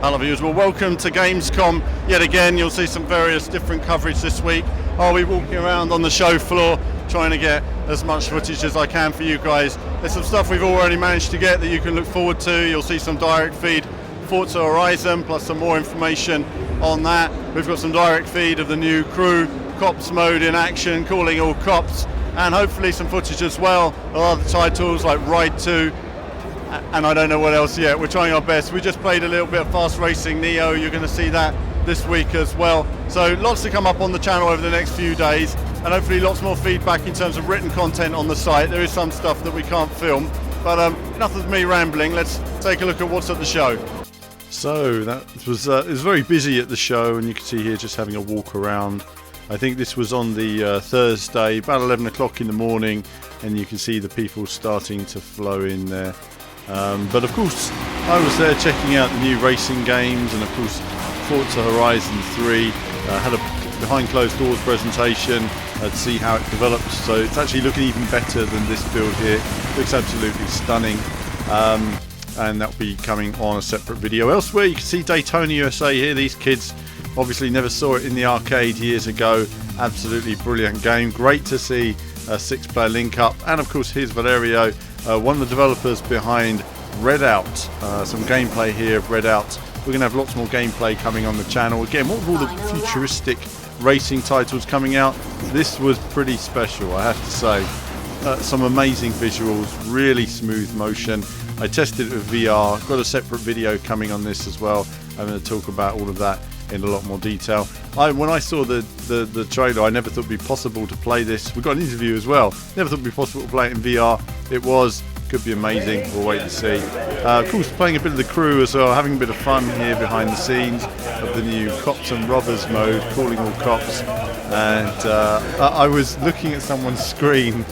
Hello viewers, well welcome to Gamescom yet again. You'll see some various different coverage this week. I'll be walking around on the show floor trying to get as much footage as I can for you guys. There's some stuff we've already managed to get that you can look forward to. You'll see some direct feed Forza Horizon plus some more information on that. We've got some direct feed of the new crew cops mode in action, calling all cops, and hopefully some footage as well of other titles like Ride 2. And I don't know what else yet. We're trying our best. We just played a little bit of Fast Racing Neo. You're going to see that this week as well. So lots to come up on the channel over the next few days, and hopefully lots more feedback in terms of written content on the site. There is some stuff that we can't film, but enough of me rambling. Let's take a look at what's at the show. So that was it was very busy at the show, and you can see here just having a walk around. I think this was on the Thursday, about 11 o'clock in the morning, and you can see the people starting to flow in there. But of course, I was there checking out the new racing games, and of course, Forza Horizon 3 had a behind closed doors presentation to see how it develops. So it's actually looking even better than this build here. It looks absolutely stunning, and that'll be coming on a separate video. Elsewhere, you can see Daytona USA here. These kids obviously never saw it in the arcade years ago. Absolutely brilliant game. Great to see a 6-player link up, and of course, here's Valerio. One of the developers behind Redout. Some gameplay here of Redout. We're going to have lots more gameplay coming on the channel. Again, what with all the futuristic racing titles coming out, this was pretty special, I have to say. Some amazing visuals, really smooth motion. I tested it with VR. Got a separate video coming on this as well. I'm going to talk about all of that in a lot more detail. When I saw the trailer, I never thought it would be possible to play this. We got an interview as well. Never thought it would be possible to play it in VR. It was. Could be amazing. We'll wait and see. Of course, playing a bit of the crew as well, having a bit of fun here behind the scenes of the new Cops and Robbers mode, calling all cops. And I was looking at someone's screen,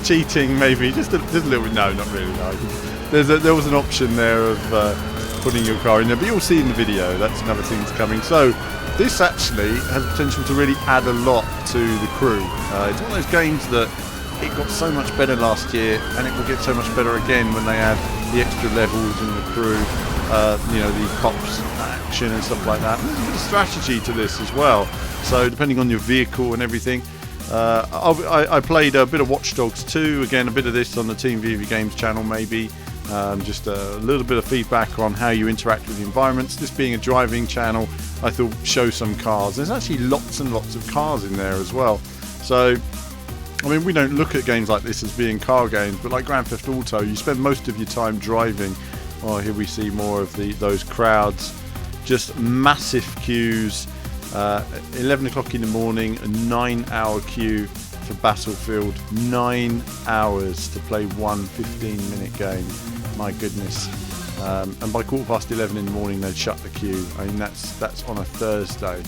cheating maybe, just a little bit. No, not really. No. There was an option there of putting your car in there, but you'll see in the video. That's another thing that's coming. So this actually has potential to really add a lot to the crew. It's one of those games that it got so much better last year, and it will get so much better again when they add the extra levels in the crew, the cops action and stuff like that. And there's a bit of strategy to this as well. So depending on your vehicle and everything. I played a bit of Watch Dogs 2, again a bit of this on the Team VV Games channel maybe. Just a little bit of feedback on how you interact with the environments. This being a driving channel, I thought show some cars. There's actually lots and lots of cars in there as well. So I mean, we don't look at games like this as being car games, but like Grand Theft Auto, you spend most of your time driving. Oh, here we see more of those crowds. Just massive queues. 11 o'clock in the morning, a 9-hour queue for Battlefield. 9 hours to play one 15-minute game. My goodness. And by 11:15 in the morning, they'd shut the queue. I mean, that's on a Thursday.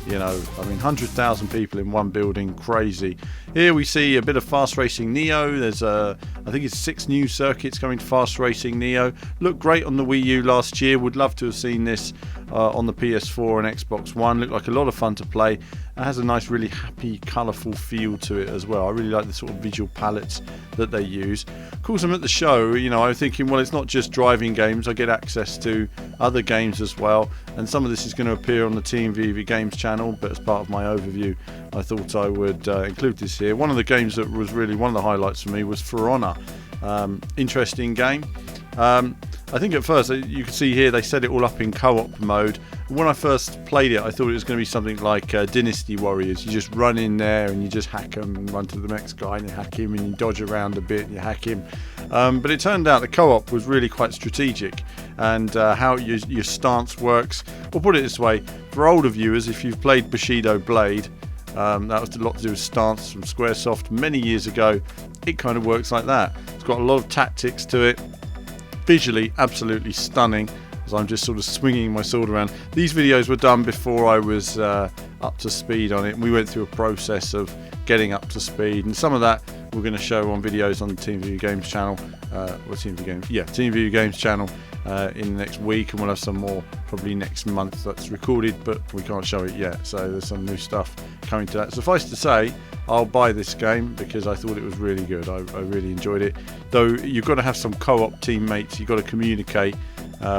You know, I mean, 100,000 people in one building, crazy. Here we see a bit of Fast Racing Neo. There's I think it's 6 new circuits coming to Fast Racing Neo. Looked great on the Wii U last year. Would love to have seen this on the PS4 and Xbox One. Looked like a lot of fun to play. It has a nice, really happy, colourful feel to it as well. I really like the sort of visual palettes that they use. Of course, I'm at the show, you know, I'm thinking, well, it's not just driving games. I get access to other games as well. And some of this is going to appear on the Team VV Games channel, but as part of my overview, I thought I would include this here. One of the games that was really one of the highlights for me was For Honor. Interesting game. I think at first, you can see here, they set it all up in co-op mode. When I first played it, I thought it was going to be something like Dynasty Warriors. You just run in there and you just hack him and run to the next guy and you hack him and you dodge around a bit and you hack him. But it turned out the co-op was really quite strategic, and how your stance works. We'll put it this way, for older viewers, if you've played Bushido Blade, that was a lot to do with stance from Squaresoft many years ago. It kind of works like that. It's got a lot of tactics to it. Visually absolutely stunning, as I'm just sort of swinging my sword around. These videos were done before I was up to speed on it, and we went through a process of getting up to speed, and some of that we're going to show on videos on the Team VV Games channel. Team VV Games channel in the next week, and we'll have some more probably next month that's recorded, but we can't show it yet, so there's some new stuff coming to that. Suffice to say, I'll buy this game because I thought it was really good. I really enjoyed it, though you've got to have some co-op teammates, you've got to communicate,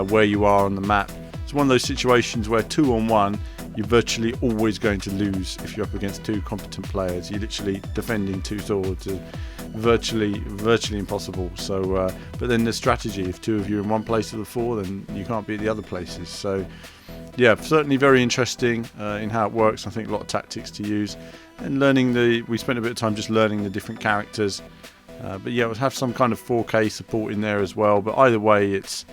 where you are on the map. It's one of those situations where 2-on-1, you're virtually always going to lose if you're up against 2 competent players. You're literally defending 2 swords, virtually impossible. So, but then the strategy: if 2 of you are in one place of the 4, then you can't be at the other places. So, yeah, certainly very interesting in how it works. I think a lot of tactics to use, and we spent a bit of time just learning the different characters. But yeah, we'll have some kind of 4K support in there as well. But either way, it's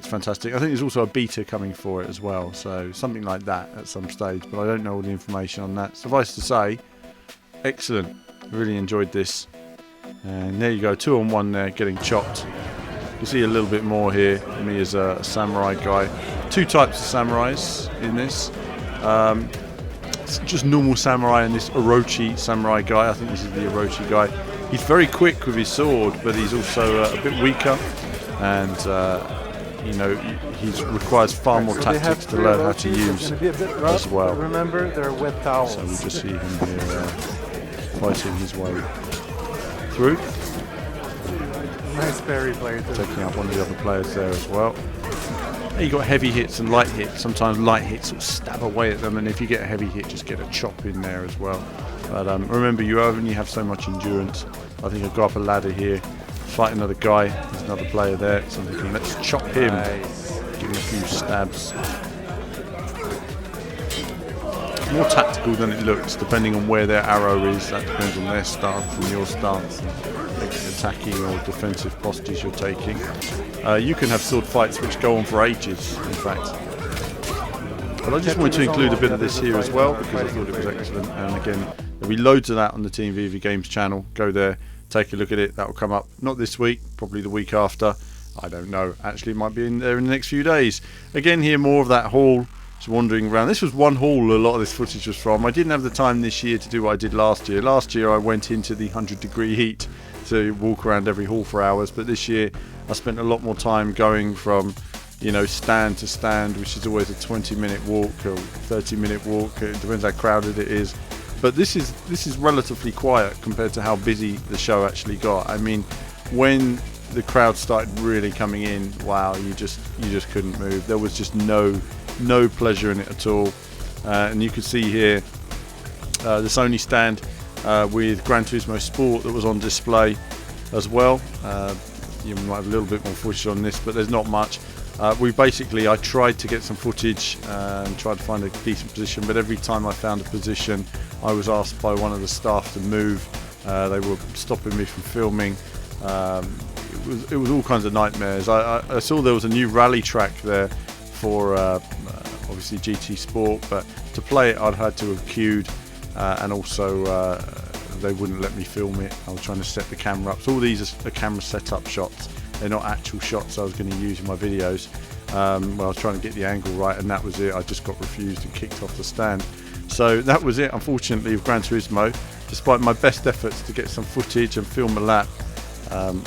fantastic. I think there's also a beta coming for it as well, so something like that at some stage, but I don't know all the information on that. Suffice to say, excellent. Really enjoyed this. And there you go, 2-on-1 there, getting chopped. You see a little bit more here. Me as a samurai guy. 2 types of samurais in this. It's just normal samurai and this Orochi samurai guy. I think this is the Orochi guy. He's very quick with his sword, but he's also a bit weaker, and he requires far more tactics to learn how to use as well. Remember, they're wet towels. So we just see him here fighting his way through. Nice parry play. Taking out one of the other players there as well. You got heavy hits and light hits. Sometimes light hits will stab away at them, and if you get a heavy hit, just get a chop in there as well. But remember, you only have so much endurance. I think I'll go up a ladder here, fight another guy. There's another player there, so I'm thinking, let's chop him. Nice. Give him a few stabs. More tactical than it looks, depending on where their arrow is. That depends on their stance and your stance, and attacking or defensive postures you're taking. You can have sword fights which go on for ages, in fact. But I just wanted to include a bit of this here as well, because I thought it was excellent. And again, there'll be loads of that on the Team VV Games channel. Go there, take a look at it. That will come up not this week, probably the week after. I don't know. Actually, it might be in there in the next few days. Again, here more of that hall. Just wandering around. This was one hall a lot of this footage was from. I didn't have the time this year to do what I did last year. Last year I went into the 100-degree heat to walk around every hall for hours, but this year I spent a lot more time going from stand to stand, which is always a 20-minute walk or 30-minute walk. It depends how crowded it is. But this is relatively quiet compared to how busy the show actually got. I mean, when the crowd started really coming in, wow, you just couldn't move. There was just no pleasure in it at all. And you could see here the Sony stand with Gran Turismo Sport that was on display as well. You might have a little bit more footage on this, but there's not much. I tried to get some footage and tried to find a decent position, but every time I found a position, I was asked by one of the staff to move. They were stopping me from filming. It was all kinds of nightmares. I saw there was a new rally track there for obviously GT Sport, but to play it I'd had to have queued, and also they wouldn't let me film it. I was trying to set the camera up. So all these are camera setup shots. They're not actual shots I was going to use in my videos. I was trying to get the angle right, and that was it. I just got refused and kicked off the stand. So that was it, unfortunately, with Gran Turismo. Despite my best efforts to get some footage and film a lap,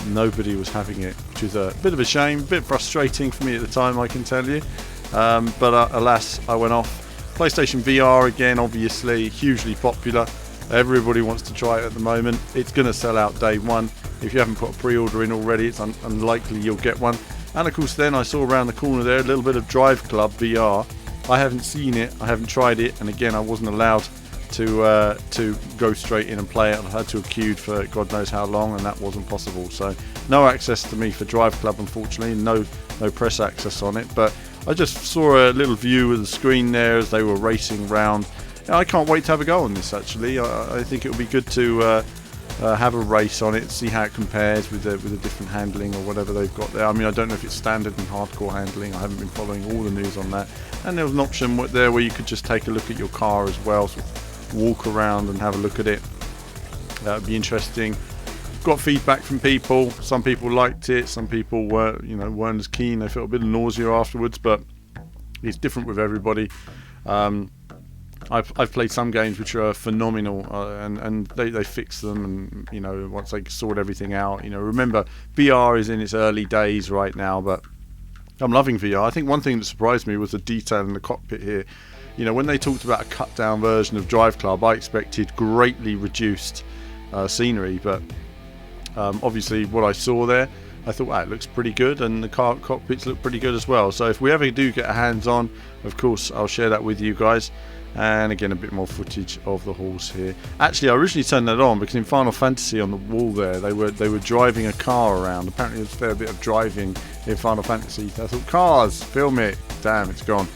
nobody was having it, which was a bit of a shame, a bit frustrating for me at the time, I can tell you. But alas, I went off. PlayStation VR again, obviously, hugely popular. Everybody wants to try it at the moment. It's going to sell out day one. If you haven't put a pre-order in already, it's unlikely you'll get one. And of course then I saw around the corner there a little bit of Drive Club VR. I haven't seen it, I haven't tried it, and again I wasn't allowed to go straight in and play it. I had to have queued for God knows how long, and that wasn't possible. So no access to me for Drive Club, unfortunately. No press access on it. But I just saw a little view of the screen there as they were racing round. I can't wait to have a go on this, actually. I think it would be good to have a race on it, see how it compares with the different handling or whatever they've got there. I mean, I don't know if it's standard and hardcore handling. I haven't been following all the news on that. And there was an option there where you could just take a look at your car as well, sort of walk around and have a look at it. That would be interesting. Got feedback from people. Some people liked it. Some people weren't as keen. They felt a bit of nausea afterwards, but it's different with everybody. I've played some games which are phenomenal, and they fix them, and once they sort everything out. Remember, VR is in its early days right now, but I'm loving VR. I think one thing that surprised me was the detail in the cockpit here. When they talked about a cut down version of Drive Club, I expected greatly reduced scenery, but obviously what I saw there I thought, wow, it looks pretty good, and the car cockpits look pretty good as well. So if we ever do get a hands-on, of course, I'll share that with you guys. And again, a bit more footage of the halls here. Actually, I originally turned that on because in Final Fantasy, on the wall there, they were driving a car around. Apparently, there's a fair bit of driving in Final Fantasy. I thought, cars, film it. Damn, it's gone.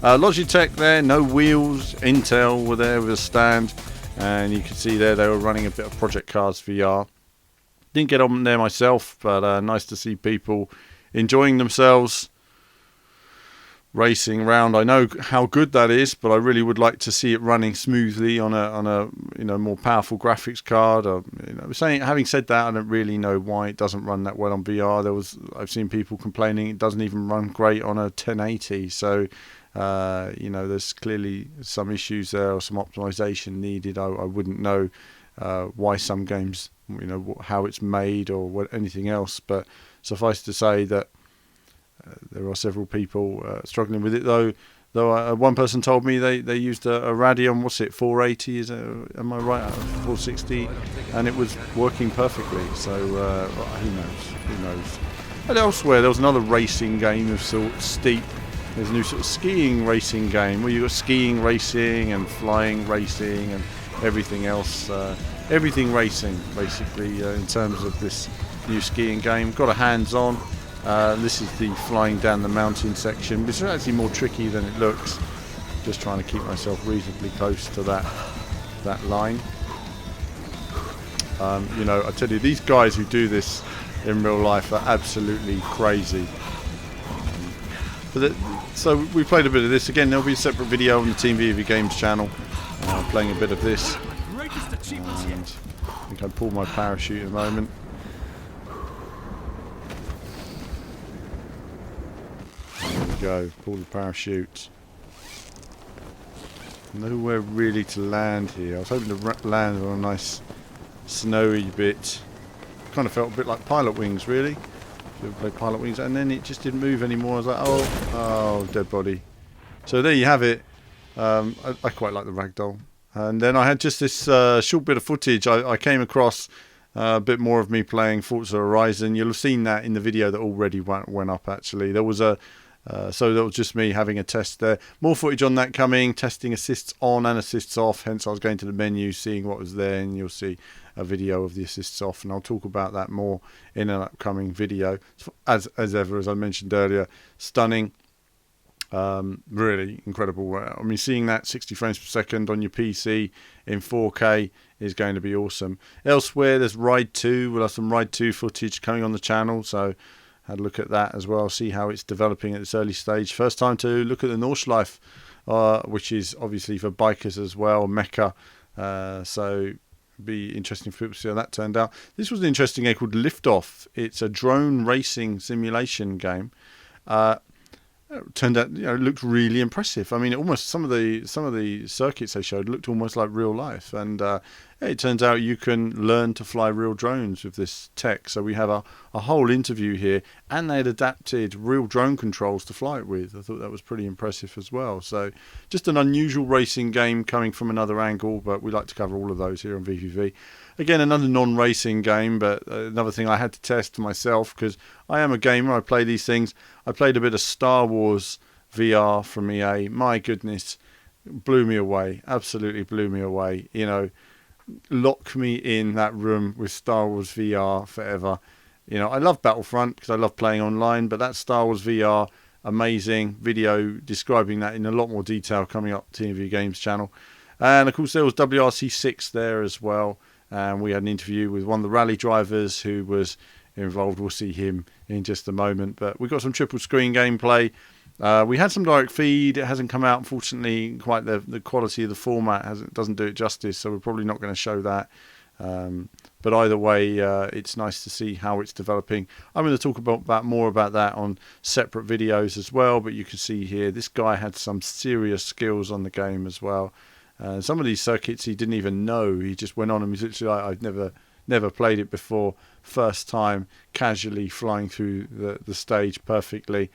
Logitech there, no wheels. Intel were there with a stand, and you can see there they were running a bit of Project Cars VR. Didn't get on there myself, but nice to see people enjoying themselves, racing around. I know how good that is, but I really would like to see it running smoothly on a more powerful graphics card. Having said that, I don't really know why it doesn't run that well on VR. I've seen people complaining it doesn't even run great on a 1080. So there's clearly some issues there or some optimization needed. I wouldn't know why some games, how it's made or anything else, but suffice to say that there are several people struggling with it, though one person told me they used a Radeon, 480, am I right, 460, and it was working perfectly. So who knows. And elsewhere there was another racing game of sorts, Steep. There's a new sort of skiing racing game where you've got skiing racing and flying racing and everything else, everything racing basically, in terms of this new skiing game. Got a hands-on. This is the flying down the mountain section, which is actually more tricky than it looks. Just trying to keep myself reasonably close to that line. I tell you, these guys who do this in real life are absolutely crazy. So we played a bit of this. Again, there'll be a separate video on the Team VV Games channel, playing a bit of this. And I think I'd pull my parachute in a moment. There we go, pull the parachute. Nowhere really to land here. I was hoping to land on a nice snowy bit. Kind of felt a bit like Pilot Wings, really. Played Pilot Wings, and then it just didn't move anymore. I was like, oh, dead body. So there you have it. I quite like the ragdoll. And then I had just this short bit of footage. I came across a bit more of me playing Forza Horizon. You'll have seen that in the video that already went up, actually. There was so that was just me having a test there. More footage on that coming, testing assists on and assists off. Hence I was going to the menu, seeing what was there, and you'll see a video of the assists off, and I'll talk about that more in an upcoming video. As ever, as I mentioned earlier, stunning, really incredible. I mean, seeing that 60 frames per second on your PC in 4K is going to be awesome. Elsewhere, there's Ride 2. We'll have some Ride 2 footage coming on the channel, so had a look at that as well, see how it's developing at this early stage. First time to look at the Nordschleife, which is obviously for bikers as well, Mecca. So be interesting for people to see how that turned out. This was an interesting game called Liftoff. It's a drone racing simulation game. Turned out, it looked really impressive. I mean, almost some of the circuits they showed looked almost like real life, and it turns out you can learn to fly real drones with this tech. So we have a whole interview here, and they had adapted real drone controls to fly it with. I thought that was pretty impressive as well. So just an unusual racing game coming from another angle, but we like to cover all of those here on VVV. Again, another non-racing game, but another thing I had to test myself because I am a gamer. I play these things. I played a bit of Star Wars VR from EA. My goodness, blew me away. Absolutely blew me away. Lock me in that room with Star Wars VR forever. I love Battlefront because I love playing online, but that Star Wars VR, amazing video describing that in a lot more detail coming up TV Games channel. And of course there was WRC6 there as well. And we had an interview with one of the rally drivers who was involved. We'll see him in just a moment. But we got some triple screen gameplay. We had some direct feed. It hasn't come out, unfortunately. Quite the quality of the format doesn't do it justice. So we're probably not going to show that. But either way, it's nice to see how it's developing. I'm going to talk about more about that on separate videos as well. But you can see here, this guy had some serious skills on the game as well. Some of these circuits he didn't even know. He just went on and was literally like, I've never played it before. First time, casually flying through the stage perfectly.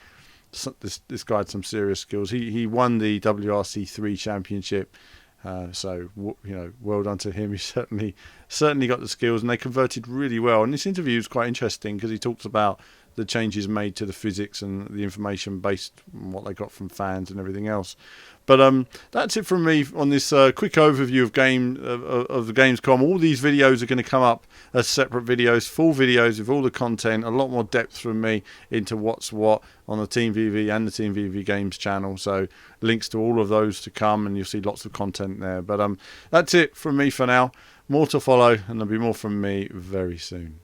This guy had some serious skills. He won the WRC3 championship Well done to him. He certainly got the skills, and they converted really well. And this interview is quite interesting because he talks about the changes made to the physics and the information based on what they got from fans and everything else. But that's it from me on this quick overview of the Gamescom. All these videos are going to come up as separate videos, full videos with all the content, a lot more depth from me into what's what on the Team VV and the Team VV Games channel. So links to all of those to come, and you'll see lots of content there. But that's it from me for now. More to follow, and there'll be more from me very soon.